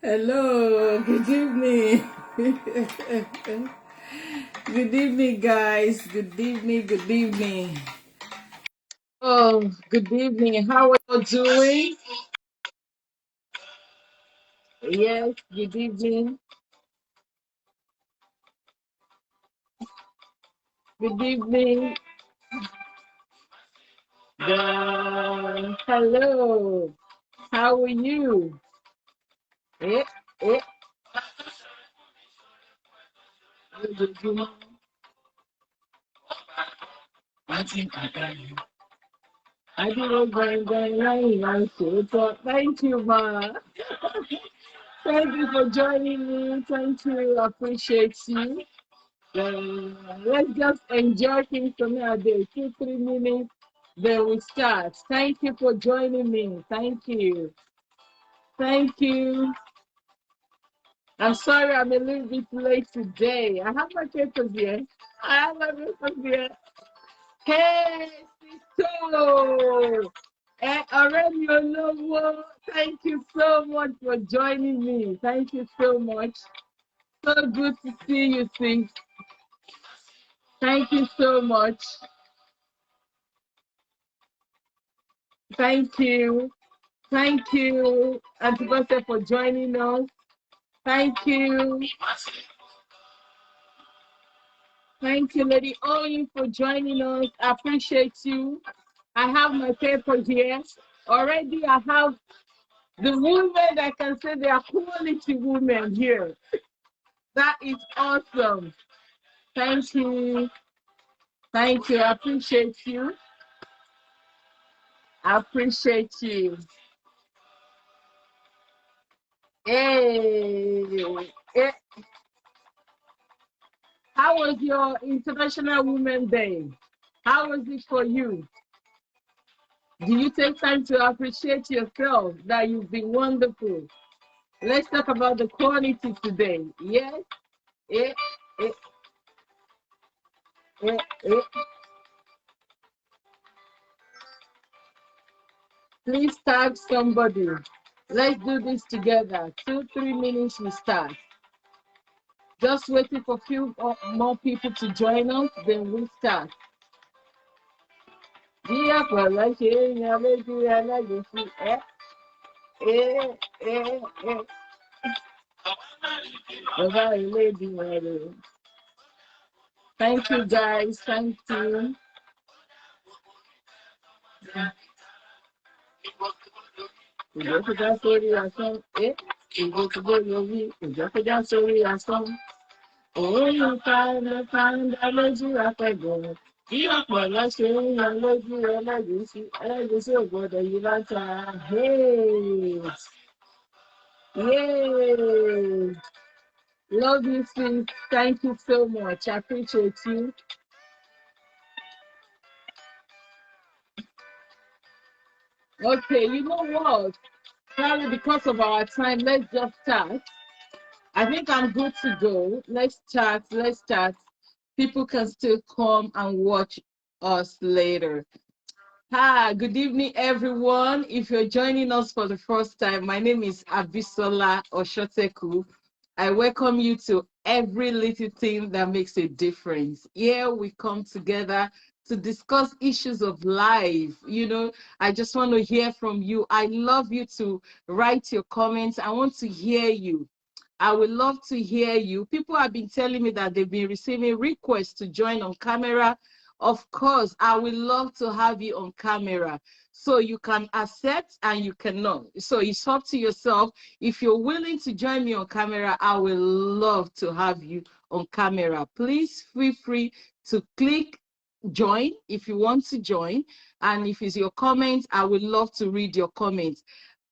Hello, good evening. Good evening, guys. Good evening, good evening. Oh, good evening. How are you doing? Yes, good evening. Good evening. Hello. How are you? Eh, eh, good evening. I didn't going to thank you, ma. Thank you for joining me. Thank you. Appreciate you. Let's just enjoy things for now. There, 2, 3 minutes. Then we start. Thank you for joining me. Thank you. Thank you. I'm sorry I'm a little bit late today. I have my papers here. I have my papers here. Hey, Sisto! Already Olowo, thank you so much for joining me. Thank you so much. So good to see you, sis. Thank you so much. Thank you. Thank you, Auntie Bose, for joining us. Thank you. Thank you, Lady Oyin, for joining us. I appreciate you. I have my paper here. Already, I have the women that can say they are quality women here. That is awesome. Thank you. Thank you. I appreciate you. I appreciate you. Hey. Eh, how was your International Women's Day? How was it for you? Do you take time to appreciate yourself that you've been wonderful? Let's talk about the quality today. Yes? Eh, eh, eh, eh. Please tag somebody. Let's do this together. 2, 3 minutes, we start. Just waiting for a few more people to join us, then we start. Dia pẹ̀lẹ́ ṣe é yan lójú ẹlẹ́gùsí ẹ́ ẹ́ ẹ́ ẹ́ bàbá ilé ìgbìmọ̀ rẹ̀. Thank you, guys. Thank you. Ìjọkọjá sórí asán ẹ́ ìjọkọjá yorí ìjọkọjá sórí asán. Òun yóò ká ń dá lójú apẹ̀gùn. Bí ọ̀pọ̀lọ́ ṣe ń yan lójú ẹlẹ́gùsí ò gbọ́dọ̀ yí láta. Hey! Yay! Love you, sis. Thank you so much. I appreciate you. Okay, you know what? Probably because of our time, let's just start. I think I'm good to go. Let's start. Let's start. People can still come and watch us later. Hi, good evening, everyone. If you're joining us for the first time, my name is Abisola Oshoteku. I welcome you to every little thing that makes a difference. Here we come together to discuss issues of life. You know, I just want to hear from you. I love you to write your comments. I want to hear you. I would love to hear you. People have been telling me that they've been receiving requests to join on camera. Of course, I would love to have you on camera. So you can accept and you cannot. So it's up to yourself. If you're willing to join me on camera, I would love to have you on camera. Please feel free to click join if you want to join. And if it's your comments, I would love to read your comments.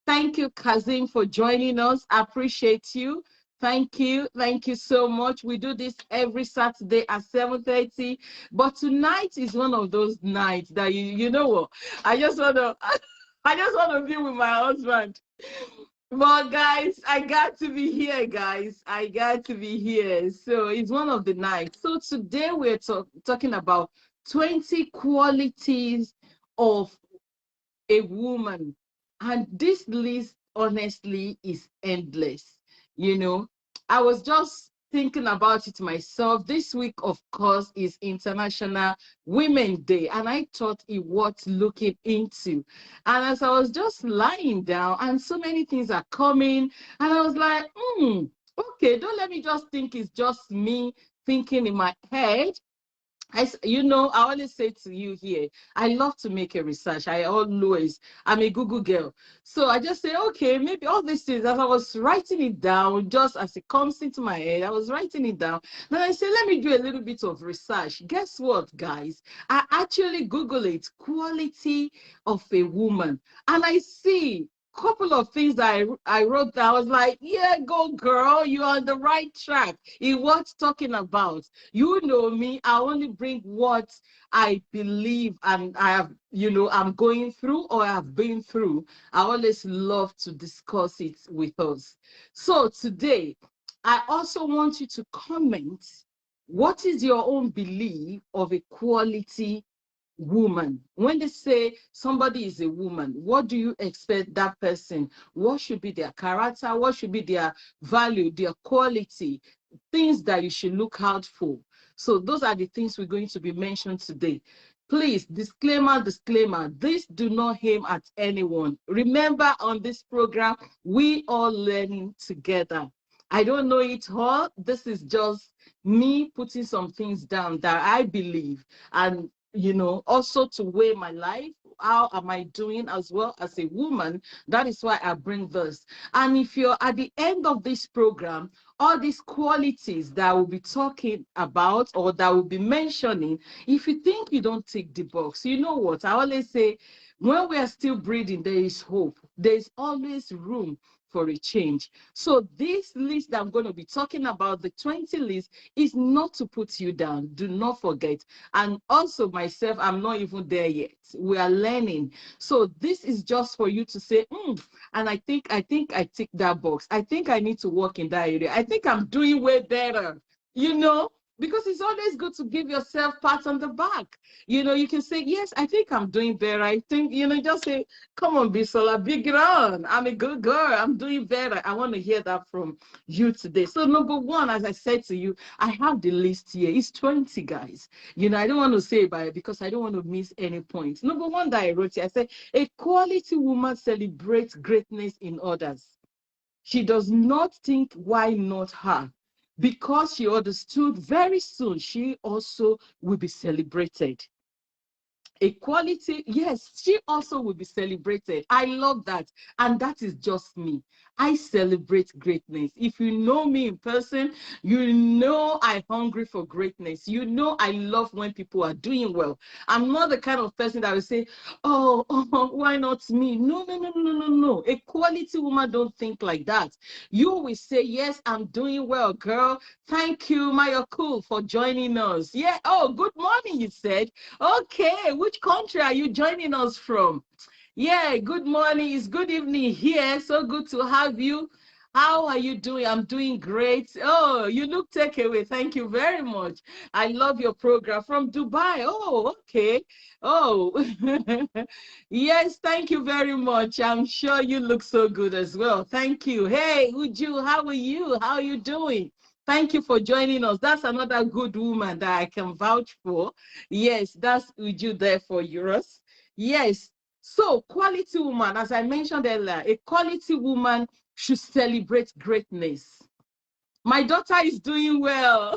Thank you, Kazim, for joining us. I appreciate you. Thank you. Thank you so much. We do this every Saturday at 7:30. But tonight is one of those nights that you know what? I just want to I just want to be with my husband. But guys, I got to be here, guys. I got to be here. So it's one of the nights. So today we're talking about 20 qualities of a woman. And this list, honestly, is endless. You know, I was just thinking about it myself. This week, of course, is International Women's Day, and I thought it worth looking into. And as I was just lying down, and so many things are coming, and I was like, okay, don't let me just think it's just me thinking in my head. I always say to you here, I love to make a research. I'm a Google girl. So I just say, okay, maybe all these things, as I was writing it down, just as it comes into my head, I was writing it down. Then I say, let me do a little bit of research. Guess what, guys? I actually Google it, quality of a woman. And I see couple of things that I wrote down. I was like, yeah, go girl, you're on the right track in what's talking about. You know me, I only bring what I believe and I have, I'm going through or I have been through. I always love to discuss it with us. So today, I also want you to comment, what is your own belief of equality woman? When they say somebody is a woman, what do you expect that person? What should be their character? What should be their value, their quality, things that you should look out for? So those are the things we're going to be mentioned today. Please, disclaimer, this do not aim at anyone. Remember, on this program, we all learning together. I don't know it all. This is just me putting some things down that I believe, and also to weigh my life. How am I doing as well as a woman? That is why I bring this. And if you're at the end of this program, all these qualities that we'll be talking about or that we'll be mentioning, if you think you don't tick the box, you know what? I always say, when we are still breathing, there is hope. There's always room for a change. So this list that I'm going to be talking about, the 20 list, is not to put you down. Do not forget. And also myself, I'm not even there yet. We are learning. So this is just for you to say, and I think I tick that box. I think I need to work in that area. I think I'm doing way better, because it's always good to give yourself pats on the back. You can say, yes, I think I'm doing better. I think, just say, come on, Bisola, big run. I'm a good girl. I'm doing better. I want to hear that from you today. So number one, as I said to you, I have the list here. It's 20, guys. I don't want to say about it because I don't want to miss any points. Number one that I wrote here, I said, a quality woman celebrates greatness in others. She does not think, why not her? Because she understood very soon she also will be celebrated. Equality, yes, she also will be celebrated. I love that. And that is just me. I celebrate greatness. If you know me in person, you know I'm hungry for greatness. You know I love when people are doing well. I'm not the kind of person that will say, oh, why not me? No, no, no, no, no, no. A quality woman don't think like that. You will say, yes, I'm doing well, girl. Thank you, Maya Cool, for joining us. Yeah, oh, good morning, you said. Okay, which country are you joining us from? Yeah, good morning. It's good evening here. So good to have you. How are you doing? I'm doing great. Oh, you look takeaway. Thank you very much. I love your program from Dubai. Oh, okay. Oh, yes, thank you very much. I'm sure you look so good as well. Thank you. Hey, Uju, how are you? How are you doing? Thank you for joining us. That's another good woman that I can vouch for. Yes, that's Uju there for yours. Yes. So, quality woman, as I mentioned earlier, a quality woman should celebrate greatness. My daughter is doing well.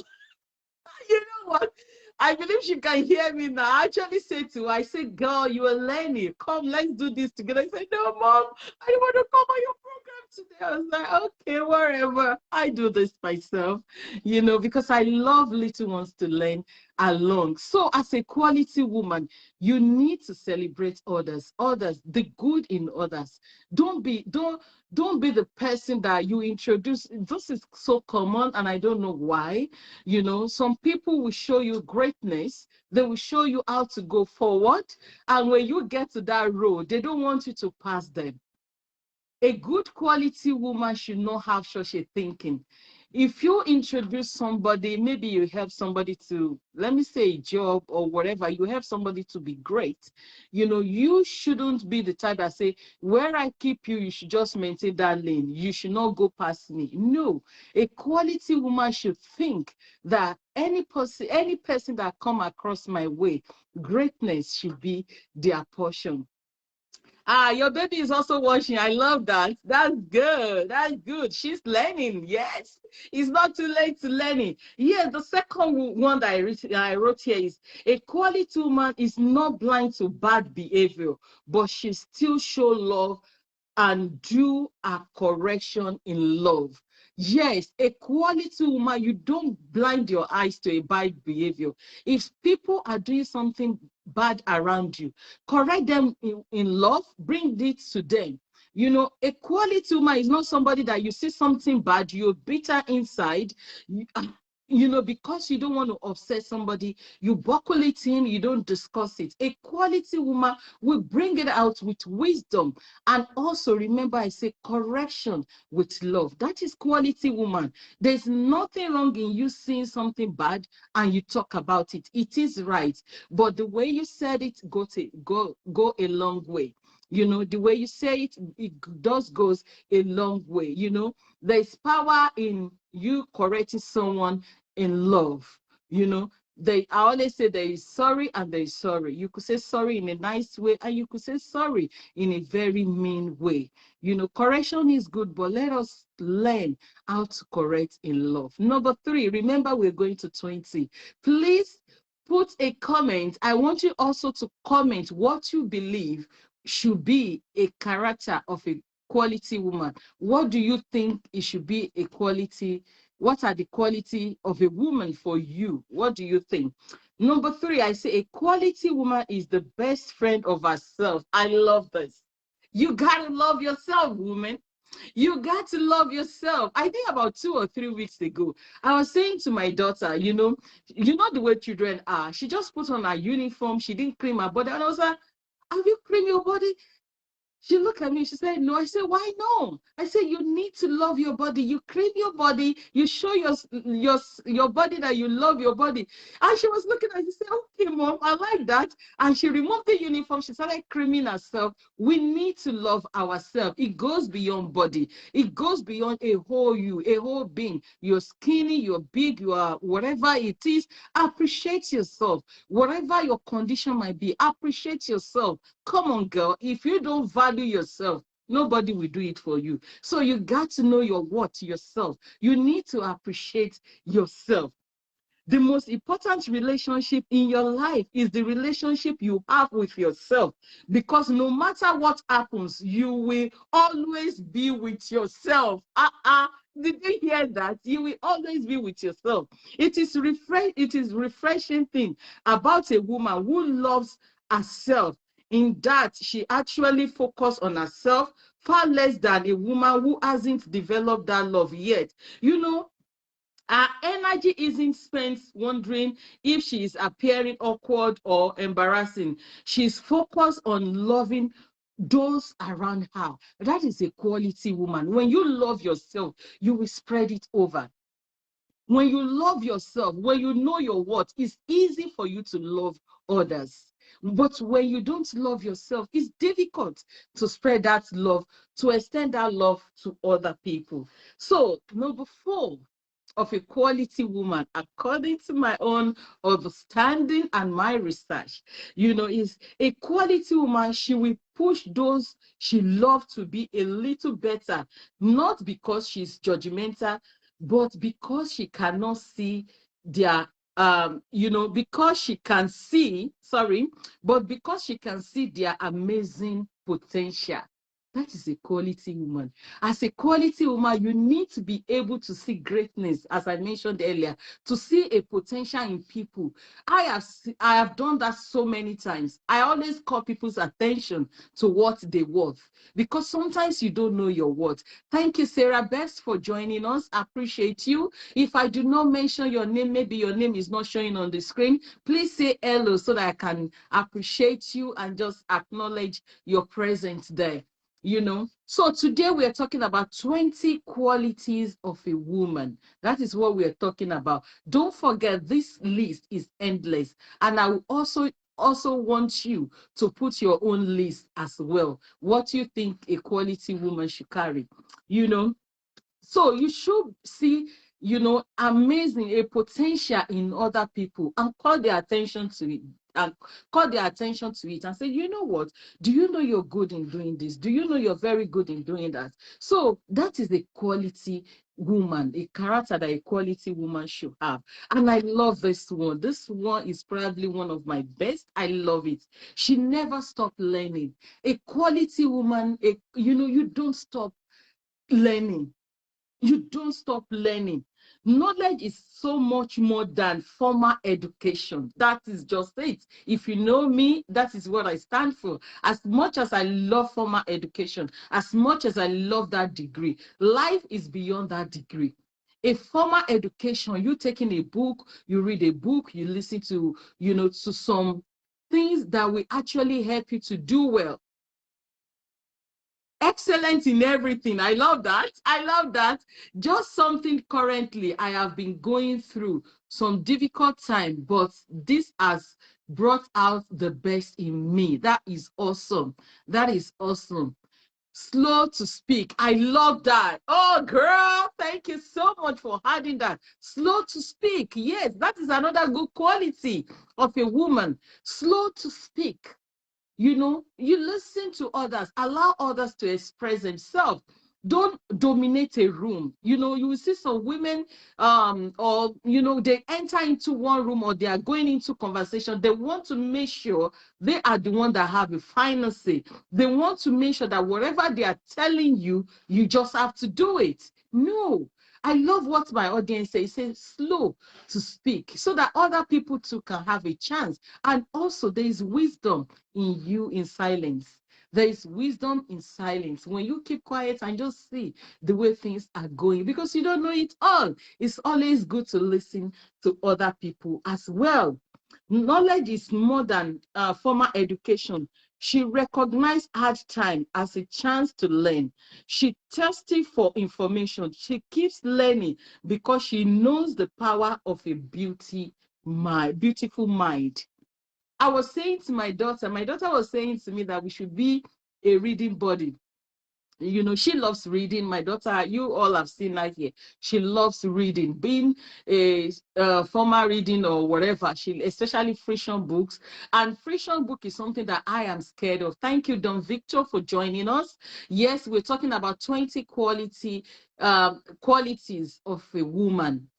You know what? I believe she can hear me now. I actually said to her, I said, girl, you are learning. Come, let's do this together. I said, no, mom, I don't want to come on your program today. I was like, okay, whatever. I do this myself, because I love little ones to learn along. So as a quality woman, you need to celebrate others, the good in others. Don't be the person that you introduce. This is so common, and I don't know why. Some people will show you greatness. They will show you how to go forward. And when you get to that road, they don't want you to pass them. A good quality woman should not have such a thinking. If you introduce somebody, maybe you help somebody to, let me say, a job or whatever, you help somebody to be great, you shouldn't be the type that say, where I keep you, you should just maintain that lane. You should not go past me. No, a quality woman should think that any person that come across my way, greatness should be their portion. Your baby is also watching. I love that. That's good. That's good. She's learning. Yes. It's not too late to learning. Yeah, the second one that I wrote here is a quality woman is not blind to bad behavior, but she still show love and do a correction in love. Yes, a quality woman, you don't blind your eyes to a bad behavior. If people are doing something bad around you, correct them in love, bring it to them. A quality woman is not somebody that you see something bad, you're bitter inside. Because you don't want to upset somebody, you buckle it in, you don't discuss it. A quality woman will bring it out with wisdom. And also remember, I say correction with love. That is quality woman. There's nothing wrong in you seeing something bad and you talk about it. It is right. But the way you said it, go a long way. The way you say it does goes a long way. There's power in you correcting someone in love. I always say there is sorry and there is sorry. You could say sorry in a nice way and you could say sorry in a very mean way. Correction is good, but let us learn how to correct in love. Number 3, remember we're going to 20. Please put a comment. I want you also to comment what you believe should be a character of a quality woman. What do you think it should be a quality? What are the quality of a woman for you? What do you think? Number 3, I say a quality woman is the best friend of herself. I love this. You gotta love yourself, woman. You got to love yourself. I think about 2 or 3 weeks ago, I was saying to my daughter, the way children are. She just put on her uniform. She didn't cream her body. And I was like, have you creamed your body? She looked at me, she said, no. I said, why no? I said, you need to love your body. You cream your body. You show your body that you love your body. And she was looking at me, she said, okay, mom, I like that. And she removed the uniform. She started creaming herself. We need to love ourselves. It goes beyond body. It goes beyond a whole you, a whole being. You're skinny, you're big, you are whatever it is. Appreciate yourself. Whatever your condition might be, appreciate yourself. Come on, girl. If you don't value yourself, nobody will do it for you. So you got to know your worth yourself. You need to appreciate yourself. The most important relationship in your life is the relationship you have with yourself. Because no matter what happens, you will always be with yourself. Did you hear that? You will always be with yourself. It is refreshing thing about a woman who loves herself, in that she actually focuses on herself far less than a woman who hasn't developed that love yet. Our energy isn't spent wondering if she is appearing awkward or embarrassing. She's focused on loving those around her. That is a quality woman. When you love yourself, you will spread it over. When you love yourself, when you know your worth, it's easy for you to love others. But when you don't love yourself, it's difficult to spread that love, to extend that love to other people. So, number 4 of a quality woman, according to my own understanding and my research, is a quality woman. She will push those she loves to be a little better, not because she's judgmental, but because she cannot see their because she can see, but because she can see their amazing potential. That is a quality woman. As a quality woman, you need to be able to see greatness, as I mentioned earlier, to see a potential in people. I have done that so many times. I always call people's attention to what they worth, because sometimes you don't know your worth. Thank you, Sarah Best, for joining us. I appreciate you. If I do not mention your name, maybe your name is not showing on the screen, please say hello so that I can appreciate you and just acknowledge your presence there. you know. So today we are talking about 20 qualities of a woman. That is what we are talking about. Don't forget, this list is endless. And I will also want you to put your own list as well. What you think a quality woman should carry, you know. So you should see, amazing, a potential in other people and call their attention to it. And call their attention to it and say, you know what? Do you know you're good in doing this? Do you know you're very good in doing that? So that is a quality woman, a character that a quality woman should have. And I love this one. This one is probably one of my best. I love it. She never stopped learning. A quality woman, you don't stop learning. You don't stop learning. Knowledge is so much more than formal education. That is just it. If you know me, that is what I stand for. As much as I love formal education, as much as I love that degree, life is beyond that degree. A formal education, you taking a book, you read a book, you listen to, to some things that will actually help you to do well. Excellent in everything. I love that. I love that. Just something currently I have been going through some difficult time, but this has brought out the best in me. That is awesome. That is awesome. Slow to speak. I love that. Oh, girl, thank you so much for adding that. Slow to speak. Yes, that is another good quality of a woman. Slow to speak. You listen to others, allow others to express themselves. Don't dominate a room. You will see some women, or they enter into one room or they are going into conversation. They want to make sure they are the one that have a final say. They want to make sure that whatever they are telling you, you just have to do it. No. I love what my audience says. It says slow to speak so that other people too can have a chance. And also there is wisdom in you in silence. There is wisdom in silence. When you keep quiet and just see the way things are going, because you don't know it all. It's always good to listen to other people as well. Knowledge is more than formal education. She recognized hard time as a chance to learn. She thirsty for information. She keeps learning because she knows the power of a beautiful mind. I was saying to my daughter was saying to me that we should be a reading body. She loves reading. My daughter, you all have seen her here. She loves reading, being a formal reading or whatever. She, especially friction books. And friction book is something that I am scared of. Thank you, Don Victor, for joining us. Yes, we're talking about 20 qualities of a woman.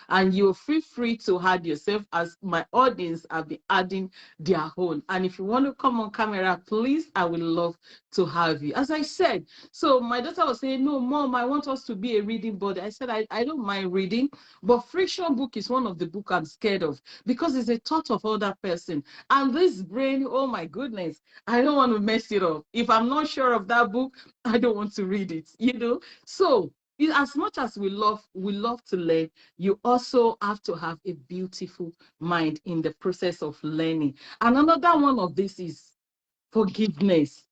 And you feel free to add yourself, as my audience have been adding their own. And if you want to come on camera, please, I would love to have you. As I said, so my daughter was saying, no, Mom, I want us to be a reading body. I said, I don't mind reading, but friction book is one of the books I'm scared of because it's a thought of other person. And this brain, oh my goodness, I don't want to mess it up. If I'm not sure of that book, I don't want to read it, So as much as we love to learn, you also have to have a beautiful mind in the process of learning. And another one of this is forgiveness.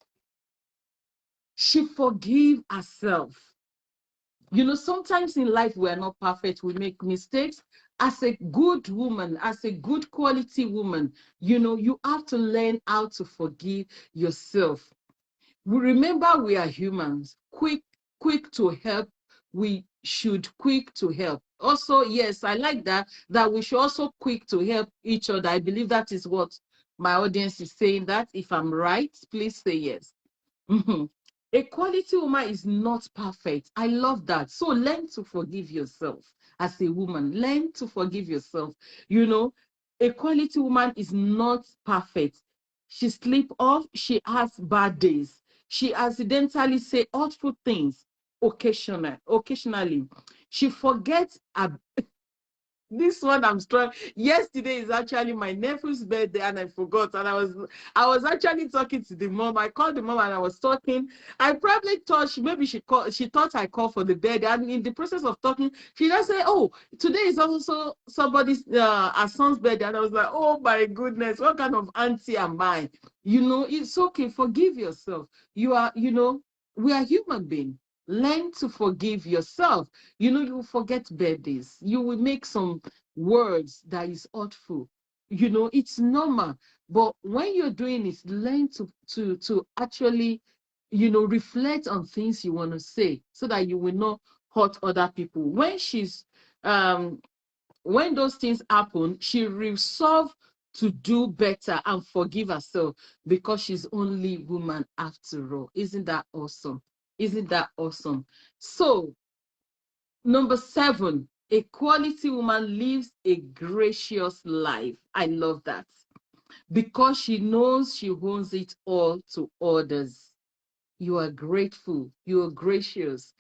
She forgive herself. Sometimes in life we are not perfect, we make mistakes. As a good woman, as a good quality woman, you have to learn how to forgive yourself. We remember we are humans, quick to help. We should quick to help. Also, yes, I like that we should also quick to help each other. I believe that is what my audience is saying. That if I'm right, please say yes. A quality woman is not perfect. I love that. So learn to forgive yourself as a woman. Learn to forgive yourself. A quality woman is not perfect. She sleep off. She has bad days. She accidentally say hurtful things occasionally. She forgets This one I'm strong. Yesterday is actually my nephew's birthday, and I forgot. And I was actually talking to the mom. I called the mom and I was talking. I probably thought she thought I called for the birthday. And in the process of talking, she just said, "Oh, today is also somebody's our son's birthday." And I was like, "Oh my goodness, what kind of auntie am I?" It's okay. Forgive yourself. We are human beings. Learn to forgive yourself. You will forget birthdays. You will make some words that is hurtful. It's normal. But when you're doing it, learn to actually, reflect on things you want to say so that you will not hurt other people. When those things happen, she resolve to do better and forgive herself because she's only woman after all. Isn't that awesome? Isn't that awesome? So, number 7, a quality woman lives a gracious life. I love that because she knows she owns it all to others. You are grateful, you are gracious.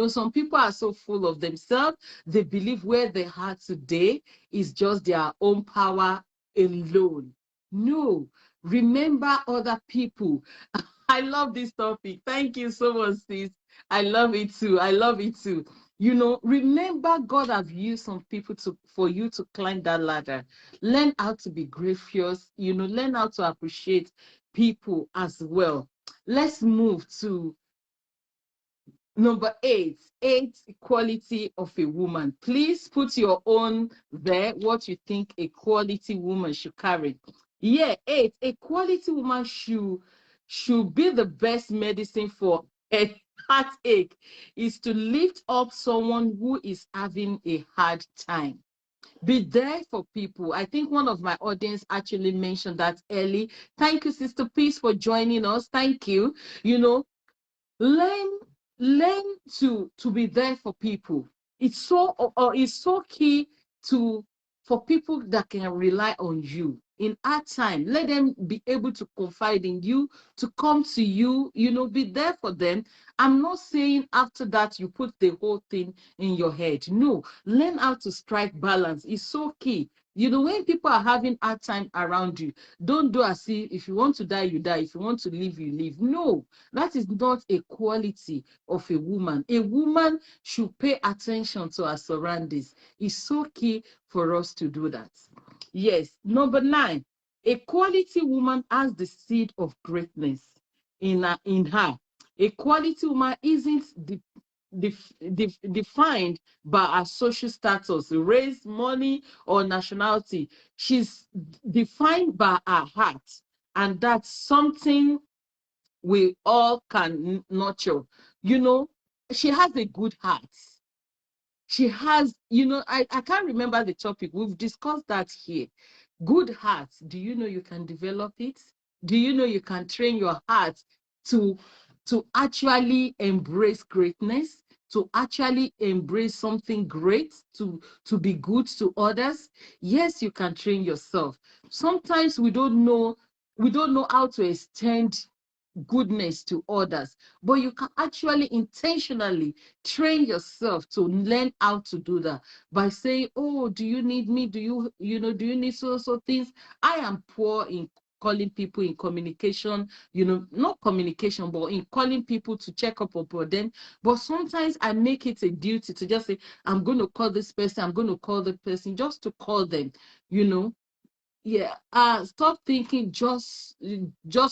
Some people are so full of themselves, they believe where they are today is just their own power alone. No, remember other people. I love this topic. Thank you so much, sis. I love it too. I love it too. Remember God have used some people for you to climb that ladder. Learn how to be gracious, learn how to appreciate people as well. Let's move to number 8. Quality of a woman. Please put your own there, what you think a quality woman should carry. Yeah, 8. A quality woman should be the best medicine for a heartache, is to lift up someone who is having a hard time. Be there for people. I think one of my audience actually mentioned that early. Thank you, Sister Peace, for joining us. Thank you. You know, learn learn to be there for people. It's so key to for people that can rely on you in hard time. Let them be able to confide in you, to come to you, be there for them. I'm not saying after that you put the whole thing in your head. No, learn how to strike balance. It's so key. When people are having hard time around you, don't do as if you want to die, you die. If you want to live, you live. No, that is not a quality of a woman. A woman should pay attention to her surroundings. It's so key for us to do that. Yes. Number 9, a quality woman has the seed of greatness in her. A quality woman isn't defined by her social status, race, money, or nationality. She's defined by her heart, and that's something we all can nurture. You know, she has a good heart. She has, I can't remember the topic. We've discussed that here. Good heart. Do you know you can develop it? Do you know you can train your heart to actually embrace greatness, to actually embrace something great, to be good to others? Yes, you can train yourself. Sometimes we don't know how to extend goodness to others, but you can actually intentionally train yourself to learn how to do that by saying, "Oh, do you need me? Do you need so things?" I am poor in calling people, in communication, not communication, but in calling people to check up upon them. But sometimes I make it a duty to just say, "I'm going to call this person, I'm going to call the person," just to call them. you know yeah, stop thinking just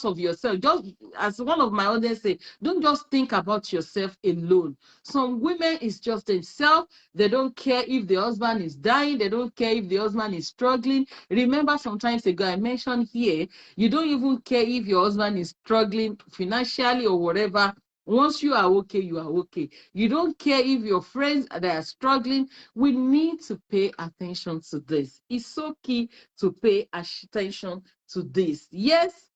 of yourself. Just as one of my others say, don't just think about yourself alone. Some women is just themselves. They don't care if the husband is dying. They don't care if the husband is struggling. Remember, sometimes ago I mentioned here, you don't even care if your husband is struggling financially or whatever. Once you are okay, you are okay. You don't care if your friends that are struggling. We need to pay attention to this. It's so key to pay attention to this. Yes,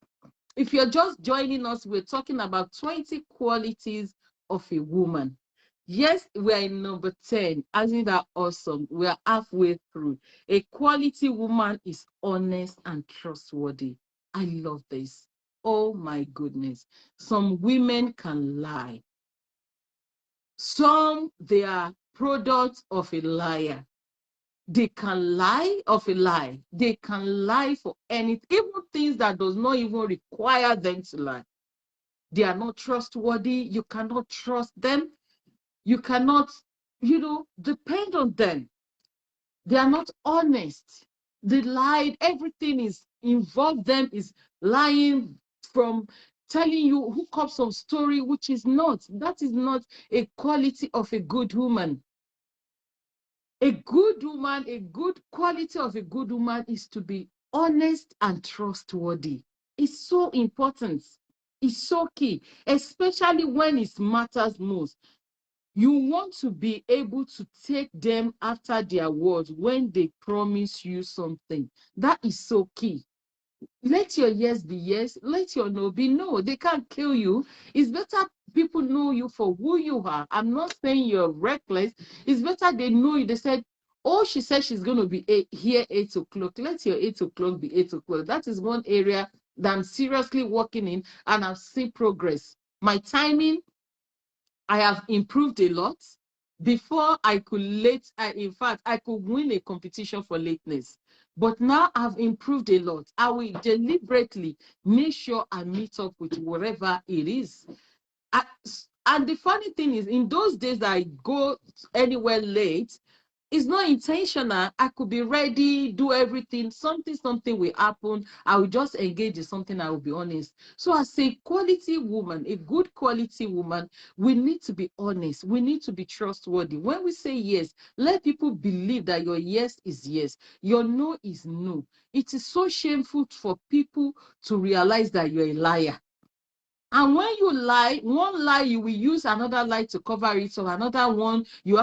if you're just joining us, we're talking about 20 qualities of a woman. Yes, we're in number 10. Isn't that awesome? We're halfway through. A quality woman is honest and trustworthy. I love this. Oh my goodness. Some women can lie. Some, they are products of a liar. They can lie of a lie. They can lie for anything, even things that does not even require them to lie. They are not trustworthy. You cannot trust them. You cannot, depend on them. They are not honest. They lied. Everything is involved them is lying, from telling you who comes some story, which is not. That is not a quality of a good woman. A good woman, a good quality of a good woman is to be honest and trustworthy. It's so important. It's so key, especially when it matters most. You want to be able to take them after their words when they promise you something. That is so key. Let your yes be yes, let your no be no. They can't kill you. It's better people know you for who you are. I'm not saying you're reckless. It's better they know you. They said, oh, she said she's going to be here 8 o'clock. Let your 8 o'clock be 8 o'clock. That is one area that I'm seriously working in, and I've seen progress. My timing, I have improved a lot. Before I could in fact, I could win a competition for lateness. But now I've improved a lot. I will deliberately make sure I meet up with whatever it is. And the funny thing is, in those days that I go anywhere late, it's not intentional. I could be ready, do everything. Something will happen. I will just engage in something. I will be honest. So as a quality woman, a good quality woman, we need to be honest. We need to be trustworthy. When we say yes, let people believe that your yes is yes, your no is no. It is so shameful for people to realize that you're a liar. And when you lie, one lie, you will use another lie to cover it. So another one, you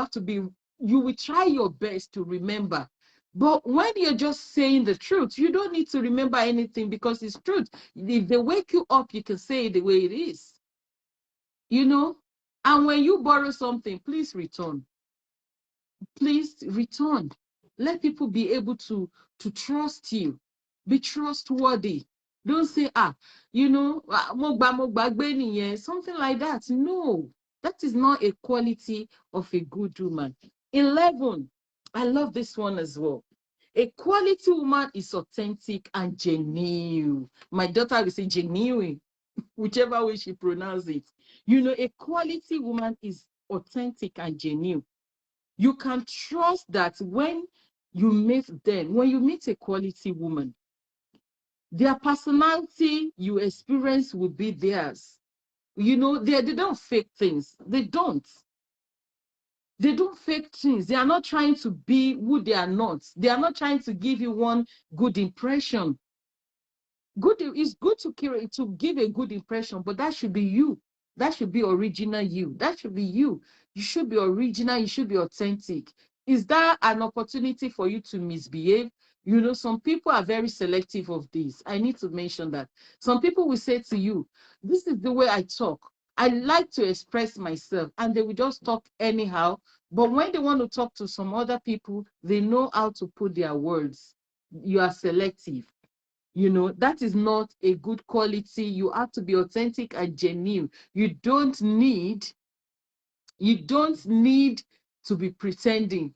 will try your best to remember. But when you're just saying the truth, you don't need to remember anything because it's truth. If they wake you up, you can say it the way it is. And when you borrow something, please return. Please return. Let people be able to trust you. Be trustworthy. Don't say, something like that. No, that is not a quality of a good woman. 11, I love this one as well. A quality woman is authentic and genuine. My daughter will say genuine, whichever way she pronounces it. A quality woman is authentic and genuine. You can trust that when you meet a quality woman, their personality you experience will be theirs. They don't fake things. They don't fake things. They are not trying to be who they are not. They are not trying to give you one good impression. It's good to give a good impression, but that should be you. That should be original you. That should be you. You should be original. You should be authentic. Is that an opportunity for you to misbehave? Some people are very selective of this. I need to mention that. Some people will say to you, this is the way I talk. I like to express myself, and they will just talk anyhow. But when they want to talk to some other people, they know how to put their words. You are selective. That is not a good quality. You have to be authentic and genuine. You don't need to be pretending.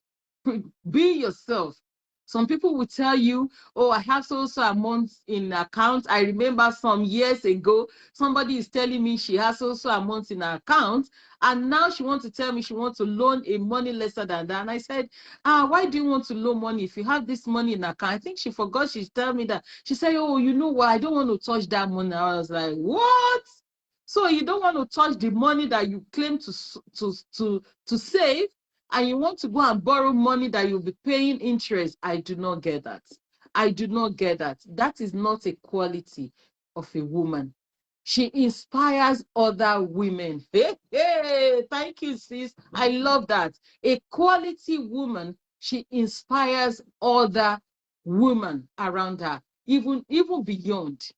Be yourself. Some people will tell you, oh, I have so amount in account. I remember some years ago, somebody is telling me she has so amount in her account, and now she wants to tell me she wants to loan a money lesser than that. And I said, why do you want to loan money if you have this money in account? I think she forgot. She told me that. She said, oh, you know what? I don't want to touch that money. I was like, what? So you don't want to touch the money that you claim to save, and you want to go and borrow money that you'll be paying interest. I do not get that. I do not get that. That is not a quality of a woman. She inspires other women. Hey, thank you, sis. I love that. A quality woman, she inspires other women around her, even beyond.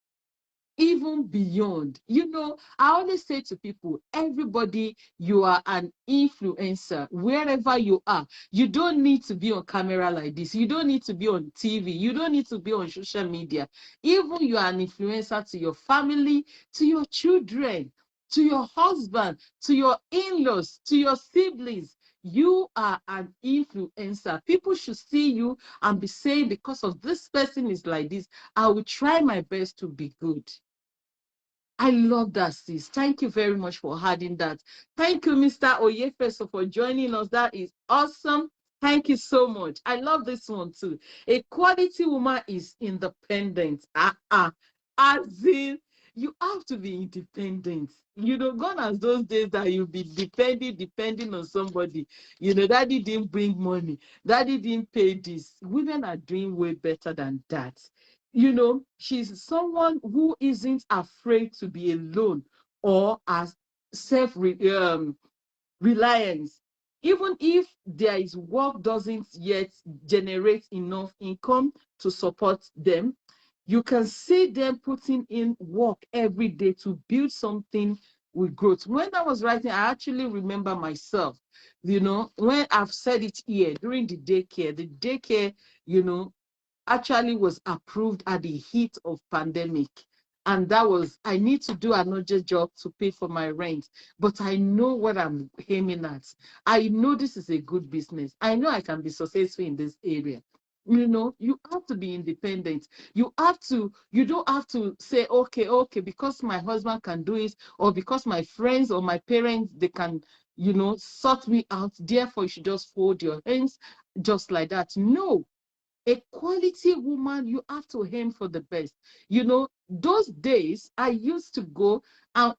Even beyond. I always say to people, everybody, you are an influencer wherever you are. You don't need to be on camera like this. You don't need to be on TV. You don't need to be on social media. Even you are an influencer to your family, to your children. to your husband, to your in-laws, to your siblings. You are an influencer. People should see you and be saying, because of this person is like this, I will try my best to be good. I love that, sis. Thank you very much for adding that. Thank you, Mr. Oyefeso, for joining us. That is awesome. Thank you so much. I love this one too. A quality woman is independent. As in, you have to be independent. You know, gone as those days that you'll be depending on somebody. You know, daddy didn't bring money, daddy didn't pay this. Women are doing way better than that. You know, she's someone who isn't afraid to be alone or as self reliance. Even if there is work doesn't yet generate enough income to support them, you can see them putting in work every day to build something with growth. When I was writing, I actually remember myself, you know, when I've said it here during the daycare, you know, actually was approved at the heat of pandemic. And that was, I need to do another job to pay for my rent, but I know what I'm aiming at. I know this is a good business. I know I can be successful in this area. You know, you have to be independent. You don't have to say, okay, because my husband can do it, or because my friends or my parents, they can, you know, sort me out. Therefore, you should just fold your hands just like that. No, a quality woman, you have to aim for the best. You know, those days I used to go and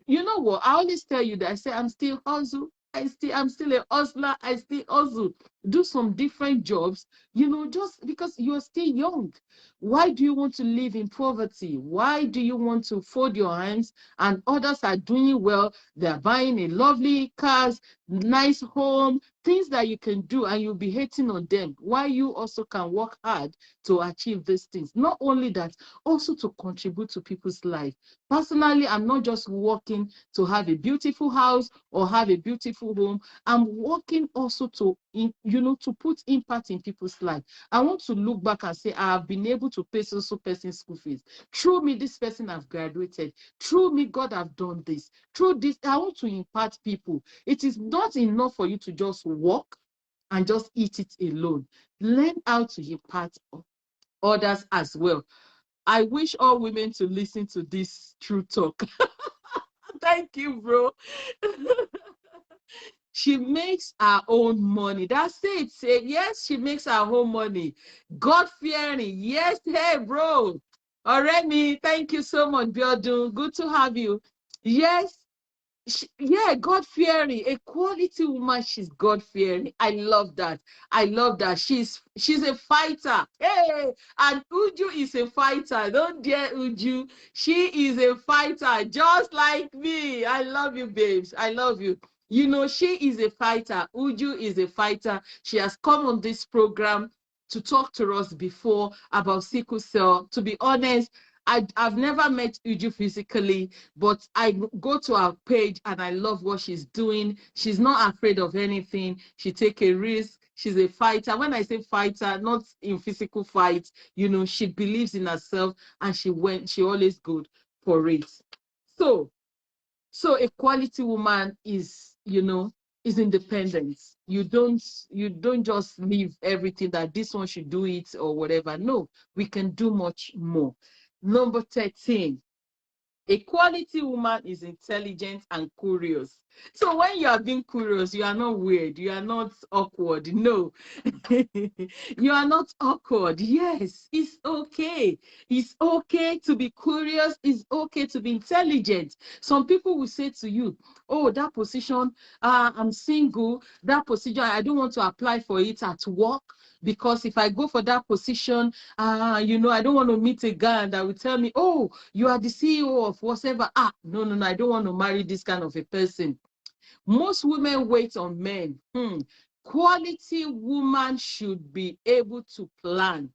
you know what? I always tell you that I say I'm still hustle. I'm still a hustler. I still hustle. Do some different jobs, you know, just because you're still young. Why do you want to live in poverty? Why do you want to fold your hands and others are doing well? They're buying a lovely cars, nice home, things that you can do, and you'll be hating on them. Why you also can work hard to achieve these things. Not only that, also to contribute to people's life. Personally, I'm not just working to have a beautiful house or have a beautiful home. I'm working also to, you know, to put impact in people's life. I want to look back and say, I have been able to pay so person's school fees. Through me, this person have graduated. Through me, God have done this. Through this, I want to impact people. It is not enough for you to just work and just eat it alone. Learn how to impact others as well. I wish all women to listen to this true talk. Thank you, bro. She makes her own money. That's it. Say, yes, she makes her own money. God fearing. Yes, hey, bro. Already, thank you so much, Biodun. Good to have you. Yes, yeah, God fearing, a quality woman. She's God fearing. I love that. I love that. She's a fighter. Hey, and Uju is a fighter. Don't dare Uju. She is a fighter, just like me. I love you, babes. I love you. You know, she is a fighter. Uju is a fighter. She has come on this program to talk to us before about sickle cell. To be honest, I've never met Uju physically, but I go to her page and I love what she's doing. She's not afraid of anything. She take a risk. She's a fighter. When I say fighter, not in physical fight, you know, she believes in herself and she always good for it. So, so a quality woman is, you know, is independent. You don't just leave everything that this one should do it or whatever. No, we can do much more. Number 13, a quality woman is intelligent and curious. So when you are being curious, you are not weird. You are not awkward. No, you are not awkward. Yes, it's okay. It's okay to be curious. It's okay to be intelligent. Some people will say to you, oh, that position, I'm single. That position, I don't want to apply for it at work because if I go for that position, you know, I don't want to meet a guy that will tell me, oh, you are the CEO of whatever. No, I don't want to marry this kind of a person. Most women wait on men. Quality woman should be able to plan.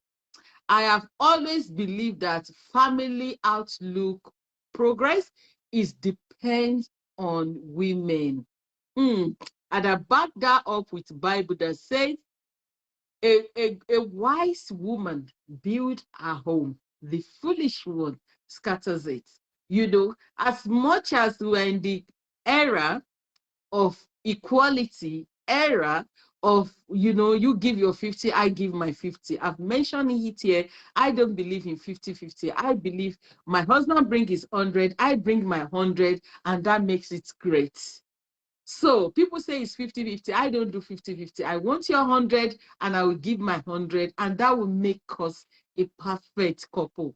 I have always believed that family outlook progress is depends on women. And I back that up with Bible that says a wise woman builds her home. The foolish one scatters it. As much as we're in the era of equality, era of, you give your 50, I give my 50. I've mentioned it here. I don't believe in 50-50. I believe my husband bring his 100, I bring my 100, and that makes it great. So people say it's 50-50. I don't do 50-50. I want your 100 and I will give my 100, and that will make us a perfect couple,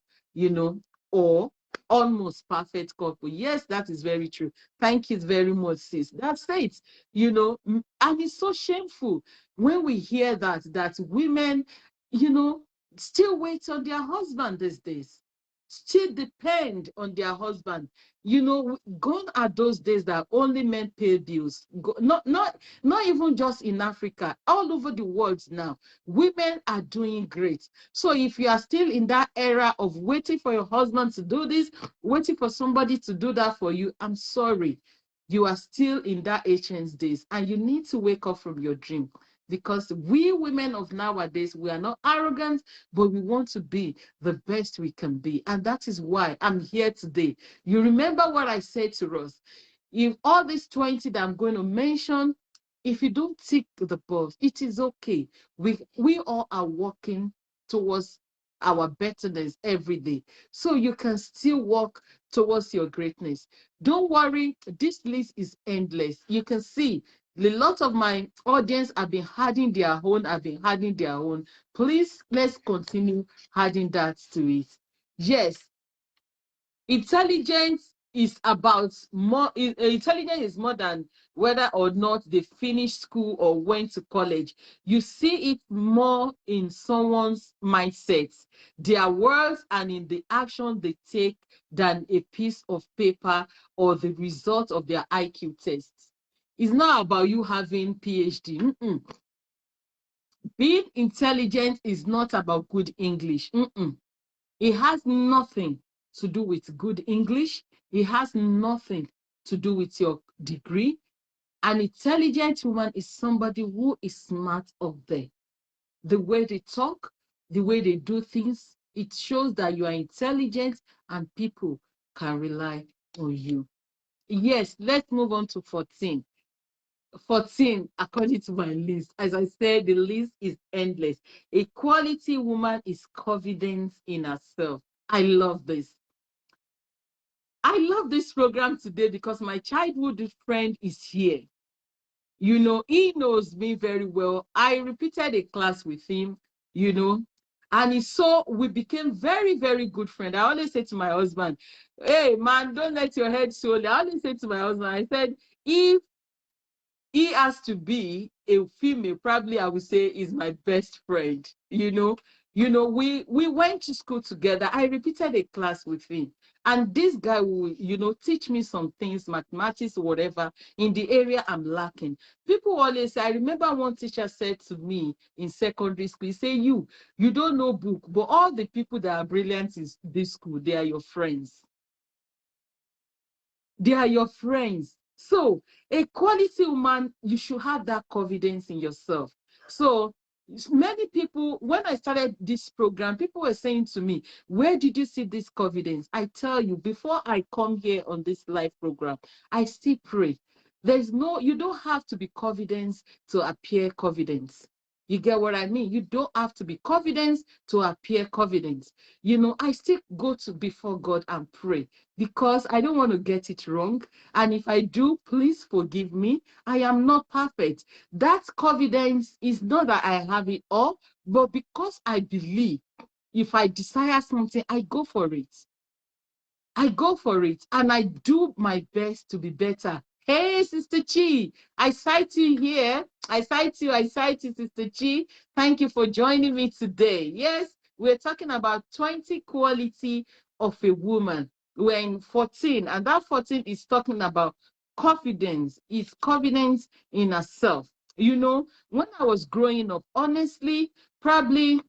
or almost perfect couple. Yes, that is very true. Thank you very much, sis. That's it. And it's so shameful when we hear that women, you know, still wait on their husband these days, still depend on their husband. Gone are those days that only men pay bills. Not even just in Africa, all over the world now, women are doing great. So if you are still in that era of waiting for your husband to do this, waiting for somebody to do that for you, I'm sorry. You are still in that ancient days, and you need to wake up from your dream, because we women of nowadays, we are not arrogant, but we want to be the best we can be. And that is why I'm here today. You remember what I said to us? If all these 20 that I'm going to mention, if you don't tick the box, it is okay. We all are working towards our betterness every day. So you can still walk towards your greatness. Don't worry, this list is endless. You can see a lot of my audience have been adding their own, Please, let's continue adding that to it. Yes, intelligence is about more. Intelligence is more than whether or not they finished school or went to college. You see it more in someone's mindset, their words, and in the action they take, than a piece of paper or the result of their IQ tests. It's not about you having PhD. Being intelligent is not about good English. It has nothing to do with good English. It has nothing to do with your degree. An intelligent woman is somebody who is smart up there. The way they talk, the way they do things, it shows that you are intelligent and people can rely on you. Yes, let's move on to 14. 14, according to my list. As I said, the list is endless. A quality woman is confidence in herself. I love this. I love this program today because my childhood friend is here. He knows me very well. I repeated a class with him, and so we became very, very good friends. I always say to my husband, hey, man, don't let your head swell. I always say to my husband, I said, if he has to be a female, probably I would say is my best friend. We went to school together. I repeated a class with him, and this guy will teach me some things, mathematics, whatever, in the area I'm lacking. People always say, I remember one teacher said to me in secondary school, he said, you don't know book, but all the people that are brilliant in this school, they are your friends. They are your friends. So a quality woman, you should have that confidence in yourself. So many people, when I started this program, people were saying to me, where did you see this confidence? I tell you, before I come here on this live program, I still pray. You don't have to be confident to appear confident. You get what I mean? You don't have to be confident to appear confident. I still go to before God and pray, because I don't want to get it wrong. And if I do, please forgive me. I am not perfect. That confidence is not that I have it all, but because I believe, if I desire something, I go for it. I go for it, and I do my best to be better. Hey, Sister Chi, I cite you here. I cite you, Sister Chi. Thank you for joining me today. Yes, we're talking about 20 quality of a woman. We're in 14, and that 14 is talking about confidence. It's confidence in herself. When I was growing up, honestly, probably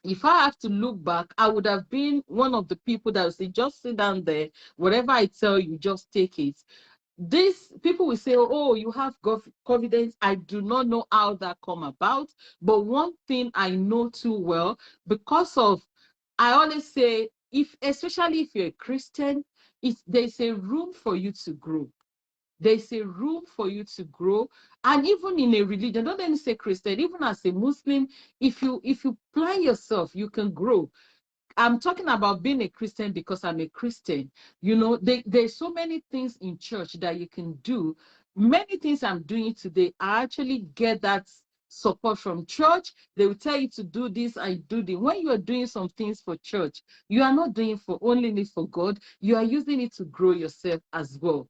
if I have to look back, I would have been one of the people that would say, just sit down there. Whatever I tell you, just take it. These people will say, oh, you have confidence. I do not know how that come about. But one thing I know too well, because of, I always say, especially if you're a Christian, there's a room for you to grow. There's a room for you to grow. And even in a religion, don't let me say Christian, even as a Muslim, if you plan yourself, you can grow. I'm talking about being a Christian because I'm a Christian. There's so many things in church that you can do. Many things I'm doing today, I actually get that support from church. They will tell you to do this, I do this. When you are doing some things for church, you are not doing for only for God, you are using it to grow yourself as well.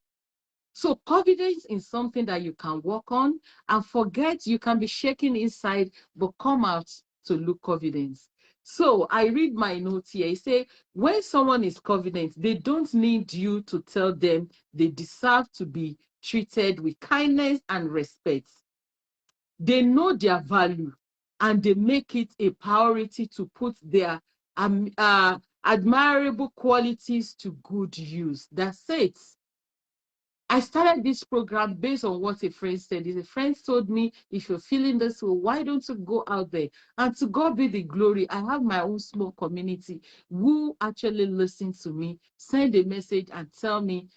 So confidence is something that you can work on, and forget you can be shaking inside, but come out to look confidence. So I read my notes here. I say, when someone is confident, they don't need you to tell them they deserve to be treated with kindness and respect. They know their value, and they make it a priority to put their admirable qualities to good use. That's it. I started this program based on what a friend said. A friend told me, if you're feeling this way, why don't you go out there? And to God be the glory, I have my own small community who actually listen to me, send a message and tell me,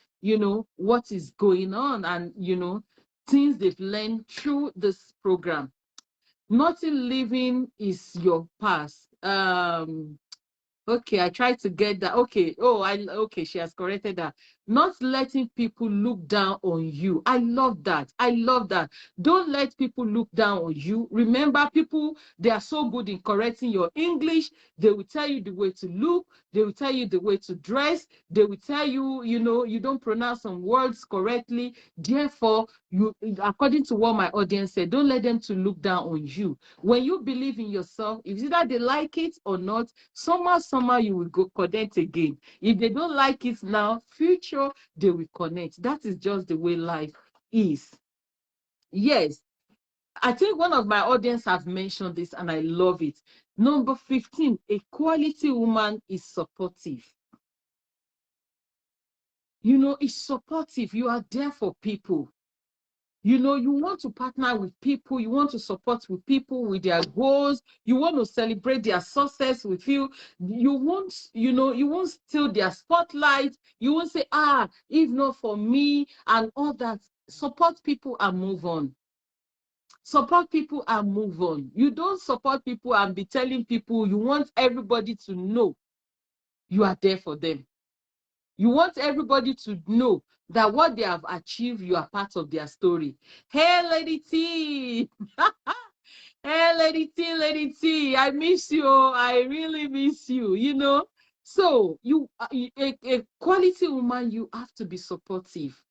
what is going on, and, things they've learned through this program. Nothing living is your past. Okay, I tried to get that. Okay, okay, she has corrected that. Not letting people look down on you. I love that. I love that. Don't let people look down on you. Remember, people, they are so good in correcting your English. They will tell you the way to look. They will tell you the way to dress. They will tell you, you don't pronounce some words correctly. Therefore, according to what my audience said, don't let them to look down on you. When you believe in yourself, if either they like it or not, somehow you will go connect again. If they don't like it now, future they will connect. That is just the way life is. Yes, I think one of my audience have mentioned this and I love it. Number 15, a quality woman is supportive. It's supportive. You are there for people. You want to partner with people, you want to support with people with their goals, you want to celebrate their success with you. You won't steal their spotlight. You won't say, if not for me and all that. Support people and move on. Support people and move on. You don't support people and be telling people you want everybody to know you are there for them. You want everybody to know that what they have achieved, you are part of their story. Hey, Lady T. Hey, Lady T. I miss you. I really miss you. So a quality woman, you have to be supportive.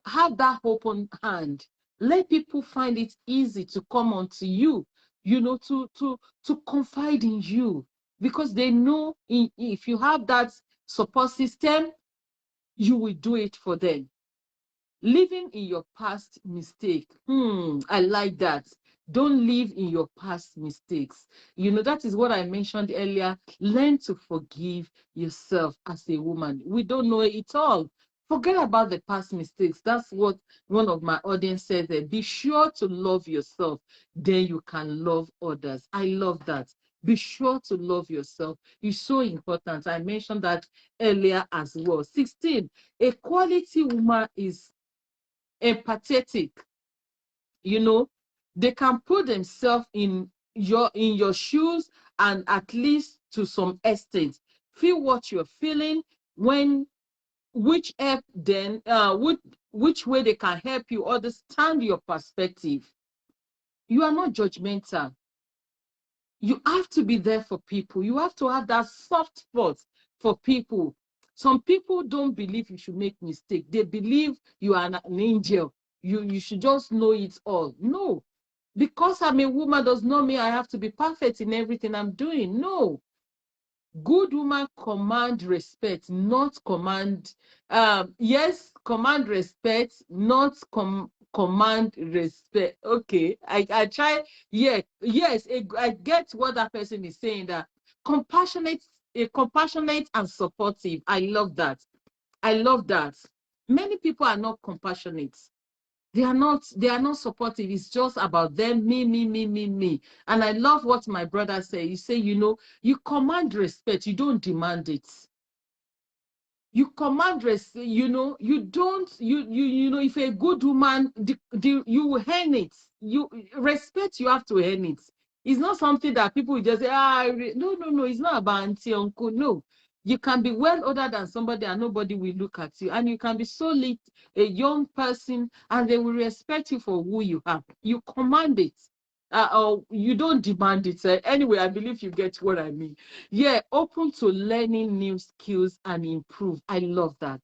Have that open hand. Let people find it easy to come on to you, to confide in you, because they know if you have that support system, you will do it for them. Living in your past mistake. I like that. Don't live in your past mistakes. That is what I mentioned earlier. Learn to forgive yourself as a woman. We don't know it all. Forget about the past mistakes. That's what one of my audience said there. Be sure to love yourself. Then you can love others. I love that. Be sure to love yourself. It's so important. I mentioned that earlier as well. 16, a quality woman is empathetic. They can put themselves in your shoes, and at least to some extent feel what you're feeling, when which help then which way they can help you understand your perspective. You are not judgmental. You have to be there for people. You have to have that soft spot for people. Some people don't believe you should make mistake. They believe you are an angel. You should just know it all. No, because I'm a woman does not mean I have to be perfect in everything I'm doing. No. Good woman command respect, not command. Yes, command respect, not command respect. Okay, I try. Yeah, yes, I get what that person is saying. That compassionate, compassionate and supportive. I love that. I love that. Many people are not compassionate. They are not supportive. It's just about them, me. And I love what my brother said. You say, you command respect, you don't demand it. You command you know, you don't, you know, if a good woman, you will earn it. You respect, you have to earn it. It's not something that people will just say, no, no, no, it's not about auntie, uncle. No. You can be well older than somebody and nobody will look at you. And you can be so lit, a young person, and they will respect you for who you are. You command it. Or you don't demand it. Anyway, I believe you get what I mean. Yeah, open to learning new skills and improve. I love that.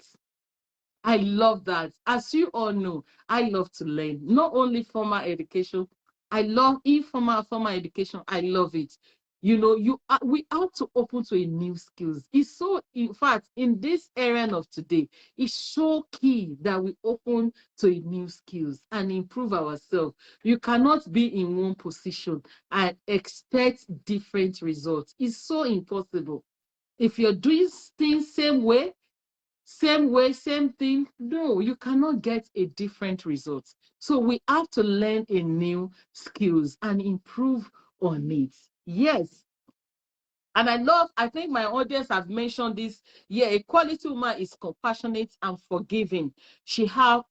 I love that. As you all know, I love to learn. Not only formal education, I love formal education. I love it. You know, we have to open to a new skills. It's so, in fact, in this era of today, it's so key that we open to a new skills and improve ourselves. You cannot be in one position and expect different results. It's so impossible. If you're doing things same way, same thing. No, you cannot get a different result. So we have to learn a new skills and improve on it. Yes. And I think my audience have mentioned this. Yeah, a quality woman is compassionate and forgiving. She have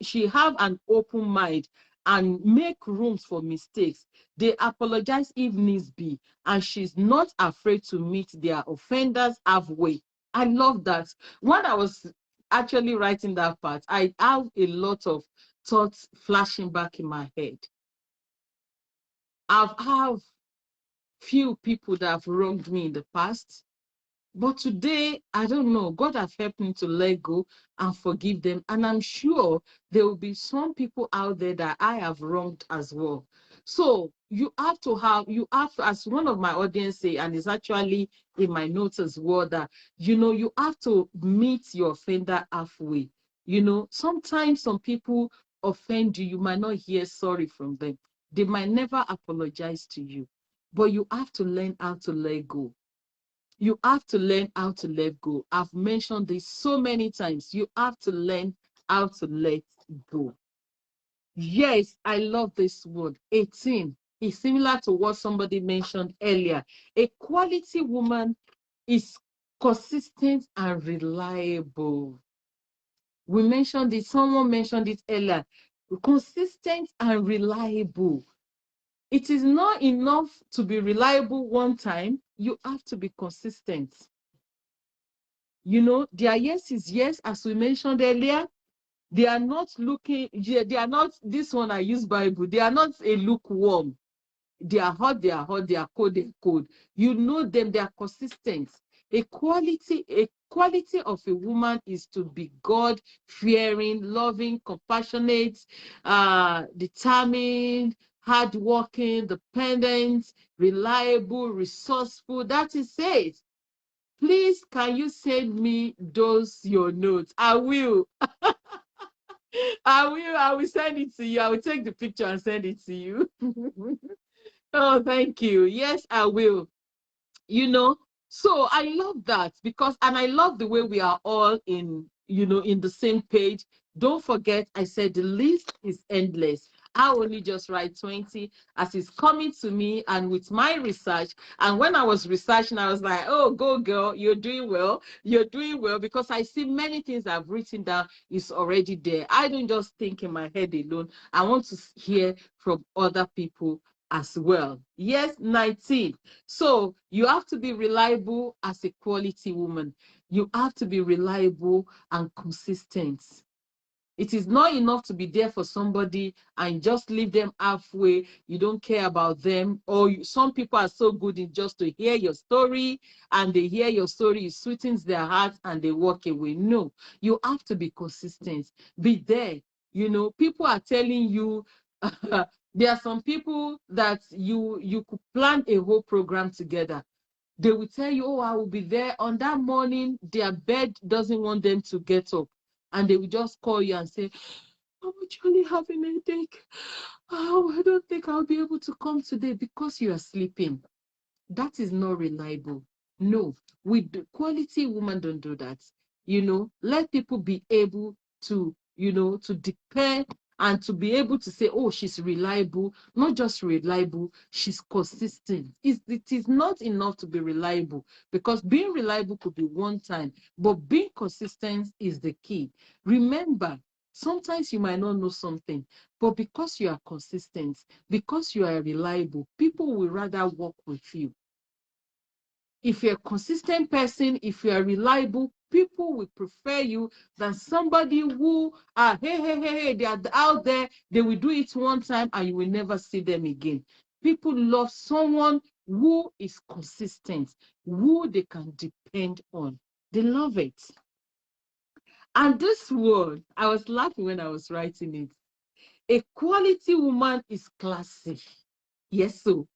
an open mind and make rooms for mistakes. They apologize if needs be, and she's not afraid to meet their offenders halfway. I love that. When I was actually writing that part, I have a lot of thoughts flashing back in my head. I've have few people that have wronged me in the past. But today, I don't know, God has helped me to let go and forgive them. And I'm sure there will be some people out there that I have wronged as well. So you have to, as one of my audience say, and it's actually in my notes as well, that, you know, you have to meet your offender halfway. You know, sometimes some people offend you, you might not hear sorry from them. They might never apologize to you, but you have to learn how to let go. You have to learn how to let go. I've mentioned this so many times. You have to learn how to let go. Yes, I love this word. 18 is similar to what somebody mentioned earlier. A quality woman is consistent and reliable. We mentioned it, someone mentioned it earlier. Consistent and reliable. It is not enough to be reliable one time. You have to be consistent. You know, their yes is yes, as we mentioned earlier. They are not looking, they are not, this one I use Bible, they are not a lukewarm. They are hot, they are hot, they are cold, they are cold. You know them, they are consistent. A quality of a woman is to be God fearing, loving, compassionate, determined, hardworking, dependent, reliable, resourceful. That is it. Please, can you send me those your notes? I will. I will send it to you. I will take the picture and send it to you. Oh, thank you. Yes, I will. You know, so I love that, because, and I love the way we are all in, you know, in the same page. Don't forget, I said the list is endless. I only just write 20 as it's coming to me, and with my research. And when I was researching, I was like, oh, go girl, you're doing well. You're doing well, because I see many things I've written down is already there. I don't just think in my head alone. I want to hear from other people as well. Yes, 19. So you have to be reliable as a quality woman. You have to be reliable and consistent. It is not enough to be there for somebody and just leave them halfway. You don't care about them. Or some people are so good in just to hear your story, and they hear your story, it sweetens their hearts, and they walk away. No, you have to be consistent. Be there. You know, people are telling you, there are some people that you could plan a whole program together. They will tell you, oh, I will be there on that morning. Their bed doesn't want them to get up. And they will just call you and say, I'm actually having a headache. Oh, I don't think I'll be able to come today, because you are sleeping. That is not reliable. No, with the quality woman don't do that. You know, let people be able to, you know, to depend and to be able to say, oh, she's reliable, not just reliable, she's consistent. It is not enough to be reliable, because being reliable could be one time, but being consistent is the key. Remember, sometimes you might not know something, but because you are consistent, because you are reliable, people will rather work with you. If you're a consistent person, if you're reliable, people will prefer you than somebody who hey, they are out there, they will do it one time and you will never see them again. People love someone who is consistent, who they can depend on. They love it. And this word, I was laughing when I was writing it. A quality woman is classy. Yes, so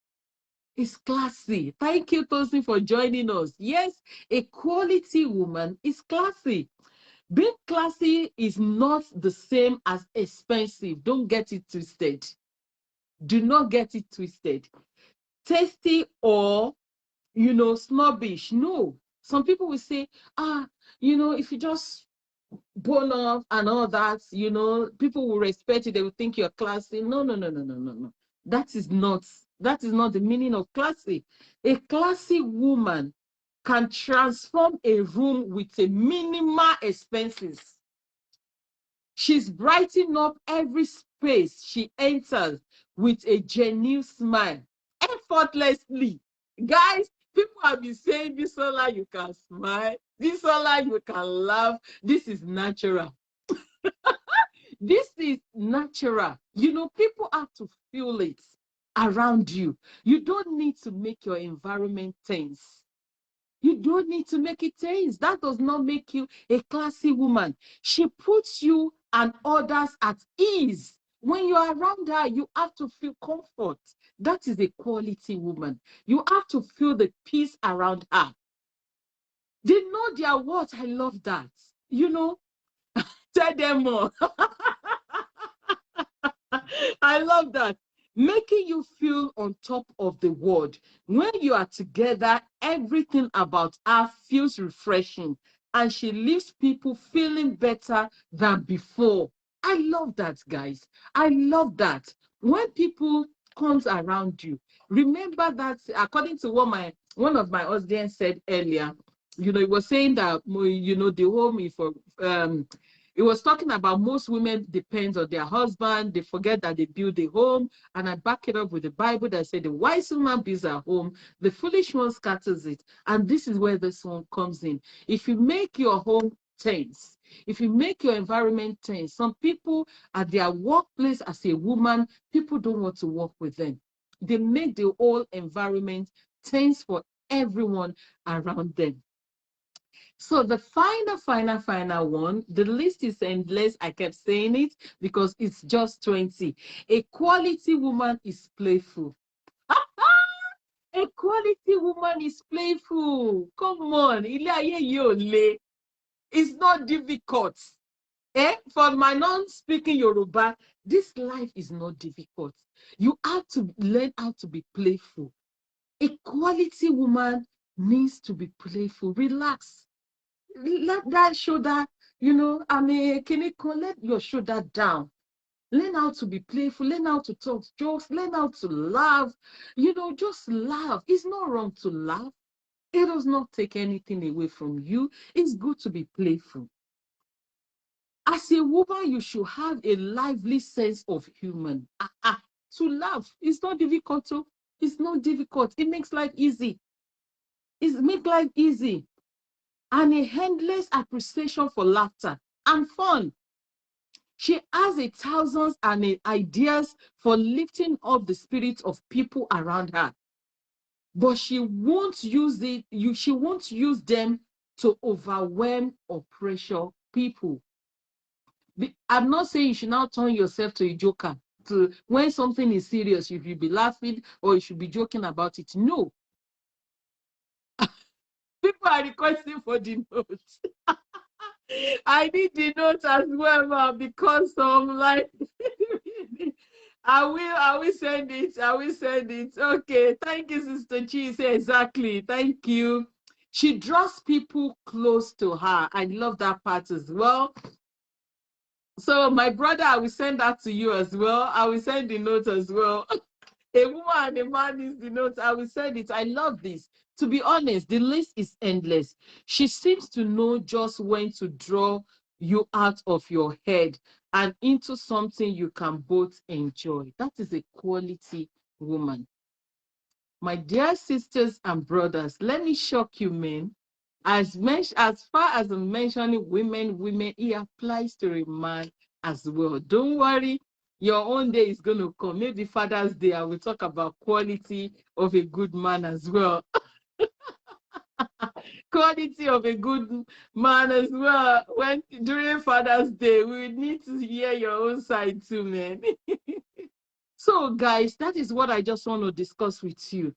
it's classy. Thank you, Tosin, for joining us. Yes, a quality woman is classy. Being classy is not the same as expensive. Don't get it twisted. Do not get it twisted. Tasty or, snobbish. No. Some people will say, if you just bone off and all that, people will respect you. They will think you're classy. No, no, no, no, no, no, no. That is not the meaning of classy. A classy woman can transform a room with a minimal expenses. She's brightening up every space she enters with a genuine smile, effortlessly. Guys, people have been saying this Ola, you can smile, this Ola, you can laugh. This is natural. This is natural. People have to feel it around you. You don't need to make your environment tense. You don't need to make it tense. That does not make you a classy woman. She puts you and others at ease. When you're around her, you have to feel comfort. That is a quality woman. You have to feel the peace around her. They know their worth. I love that. Tell them more. I love that. Making you feel on top of the world. When you are together, everything about her feels refreshing, and she leaves people feeling better than before. I love that, guys. I love that. When people comes around you, remember that according to what one of my audience said earlier, it was saying that the home is for it was talking about most women depend on their husband. They forget that they build a home. And I back it up with the Bible that said the wise woman builds her home, the foolish one scatters it. And this is where this one comes in. If you make your home tense, if you make your environment tense, some people at their workplace as a woman, people don't want to work with them. They make the whole environment tense for everyone around them. So the final one, the list is endless. I kept saying it because it's just 20. A quality woman is playful. A quality woman is playful. Come on. It's not difficult. For my non-speaking Yoruba, this life is not difficult. You have to learn how to be playful. A quality woman needs to be playful. Relax. Let that shoulder, let your shoulder down. Learn how to be playful, learn how to talk jokes, learn how to laugh. Just laugh. It's not wrong to laugh. It does not take anything away from you. It's good to be playful. As a woman, you should have a lively sense of humor. To laugh. It's not difficult. It's not difficult. It makes life easy. It makes life easy. And a endless appreciation for laughter and fun. She has thousands and ideas for lifting up the spirits of people around her. But she won't use she won't use them to overwhelm or pressure people. I'm not saying you should now turn yourself to a joker. When something is serious, you should be laughing or you should be joking about it. No. People are requesting for the notes. I need the notes as well, because like I will send it. I will send it. Okay. Thank you, Sister Chi. Exactly. Thank you. She draws people close to her. I love that part as well. So my brother, I will send that to you as well. I will send the note as well. A woman and a man is the note. I will send it. I love this. To be honest, the list is endless. She seems to know just when to draw you out of your head and into something you can both enjoy. That is a quality woman. My dear sisters and brothers, let me shock you, men. As far as I'm mentioning women, it applies to a man as well. Don't worry, your own day is going to come. Maybe Father's Day, I will talk about quality of a good man as well. Quality of a good man as well. When during Father's Day, we need to hear your own side too, man. So, guys, that is what I just want to discuss with you.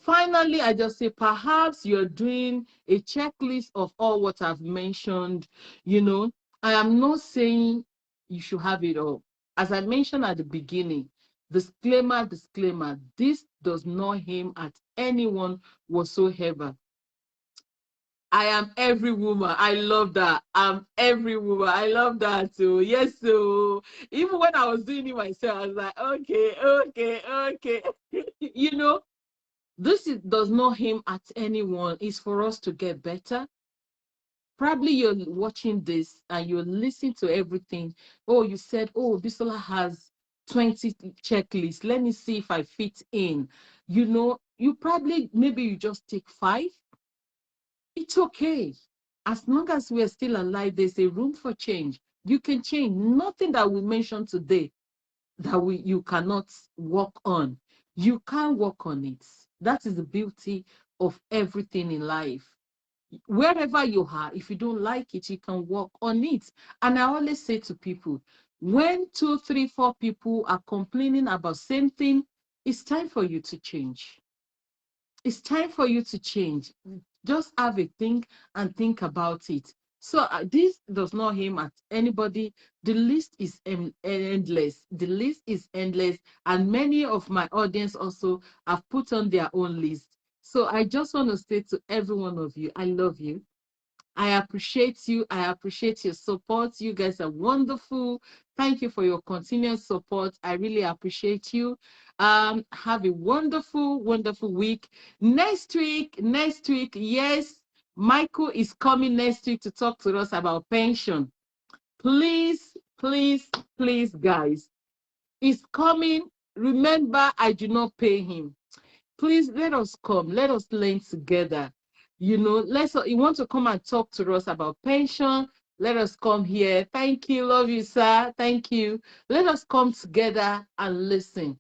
Finally, I just say perhaps you're doing a checklist of all what I've mentioned. I am not saying you should have it all. As I mentioned at the beginning, disclaimer, this does not aim at anyone whatsoever. I am every woman. I love that. I'm every woman. I love that too. Yes, so even when I was doing it myself, I was like, okay. you know, does not aim at anyone. It's for us to get better. Probably you're watching this and you're listening to everything. Oh, you said, oh, Bisola has 20 checklists. Let me see if I fit in. You probably, maybe you just take 5. It's okay. As long as we're still alive, there's a room for change. You can change. Nothing that we mentioned today that you cannot work on. You can work on it. That is the beauty of everything in life. Wherever you are, if you don't like it, you can work on it. And I always say to people, when 2, 3, 4 people are complaining about same thing, it's time for you to change. It's time for you to change. Just have a think and think about it. So this does not aim at anybody. The list is endless. The list is endless. And many of my audience also have put on their own list. So I just want to say to every one of you, I love you. I appreciate you. I appreciate your support. You guys are wonderful. Thank you for your continuous support. I really appreciate you. Have a wonderful, wonderful week. Next week, yes, Michael is coming next week to talk to us about pension. Please, please, please, guys, he's coming. Remember, I do not pay him. Please let us come. Let us learn together. You want to come and talk to us about pension. Let us come here. Thank you. Love you, sir. Thank you. Let us come together and listen.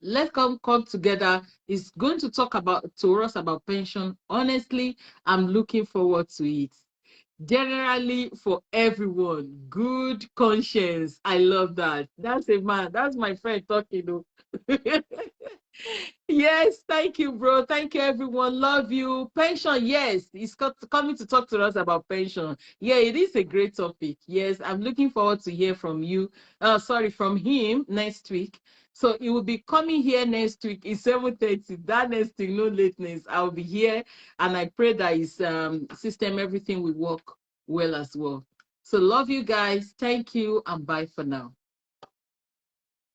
Let's come together. He's going to talk to us about pension. Honestly, I'm looking forward to it. Generally, for everyone, good conscience. I love that. That's a man. That's my friend talking. Yes, thank you, bro. Thank you, everyone. Love you. Pension, yes, he's coming to talk to us about pension. Yeah, it is a great topic. Yes, I'm looking forward to hear from you. From him next week. So he will be coming here next week. It's 7:30. That next thing, no lateness. I'll be here, and I pray that his system, everything will work well as well. So love you guys. Thank you, and bye for now.